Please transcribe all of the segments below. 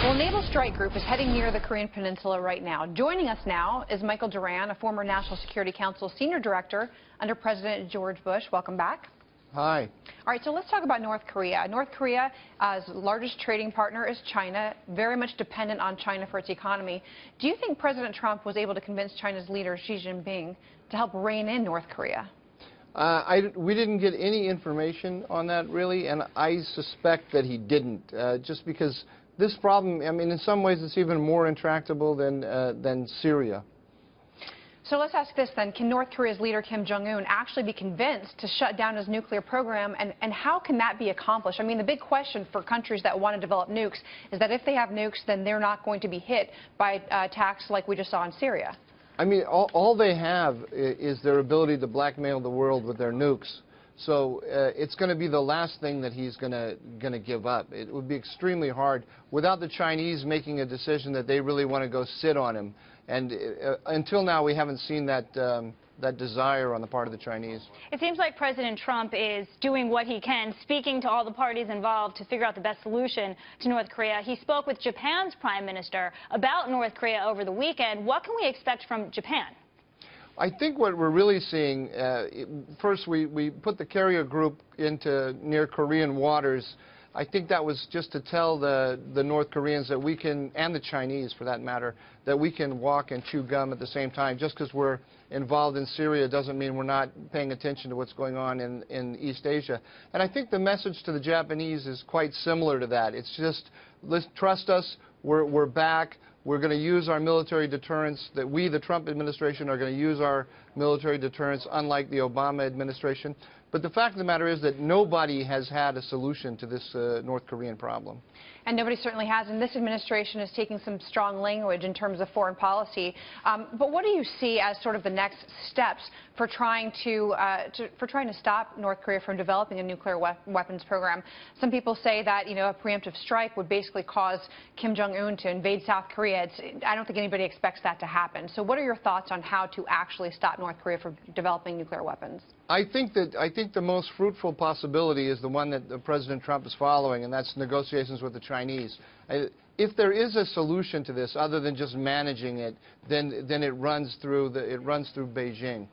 Well, a naval strike group is heading near the Korean Peninsula right now. Joining us now is Michael Duran, a former National Security Council Senior Director under President George Bush. Welcome back. Hi. All right, so let's talk about North Korea. North Korea's largest trading partner is China, very much dependent on China for its economy. Do you think President Trump was able to convince China's leader, Xi Jinping, to help rein in North Korea? We didn't get any information on that, really, and I suspect that he didn't, just because this problem, I mean, in some ways it's even more intractable than Syria. So let's ask this then. Can North Korea's leader, Kim Jong-un, actually be convinced to shut down his nuclear program, and how can that be accomplished? I mean, the big question for countries that want to develop nukes is that if they have nukes, then they're not going to be hit by attacks like we just saw in Syria. I mean, all they have is their ability to blackmail the world with their nukes. So it's going to be the last thing that he's going to give up. It would be extremely hard without the Chinese making a decision that they really want to go sit on him. And until now, we haven't seen that desire on the part of the Chinese. It seems like President Trump is doing what he can, speaking to all the parties involved to figure out the best solution to North Korea. He spoke with Japan's Prime Minister about North Korea over the weekend. What can we expect from Japan? I think what we're really seeing, first we put the carrier group into near Korean waters. I think that was just to tell the North Koreans that we can, and the Chinese for that matter, that we can walk and chew gum at the same time. Just because we're involved in Syria doesn't mean we're not paying attention to what's going on in East Asia. And I think the message to the Japanese is quite similar to that. It's just, trust us, we're back. We're going to use our military deterrence, that we, the Trump administration, are going to use our military deterrence, unlike the Obama administration. But the fact of the matter is that nobody has had a solution to this North Korean problem. And nobody certainly has. And this administration is taking some strong language in terms of foreign policy. But what do you see as sort of the next steps for trying to stop North Korea from developing a nuclear weapons program? Some people say that, you know, a preemptive strike would basically cause Kim Jong-un to invade South Korea. I don't think anybody expects that to happen. So what are your thoughts on how to actually stop North Korea from developing nuclear weapons? I think the most fruitful possibility is the one that President Trump is following, and that's negotiations with the Chinese. If there is a solution to this other than just managing it, then it runs through Beijing.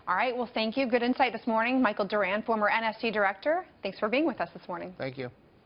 All right. Well, thank you. Good insight this morning. Michael Duran, former NSC director. Thanks for being with us this morning. Thank you.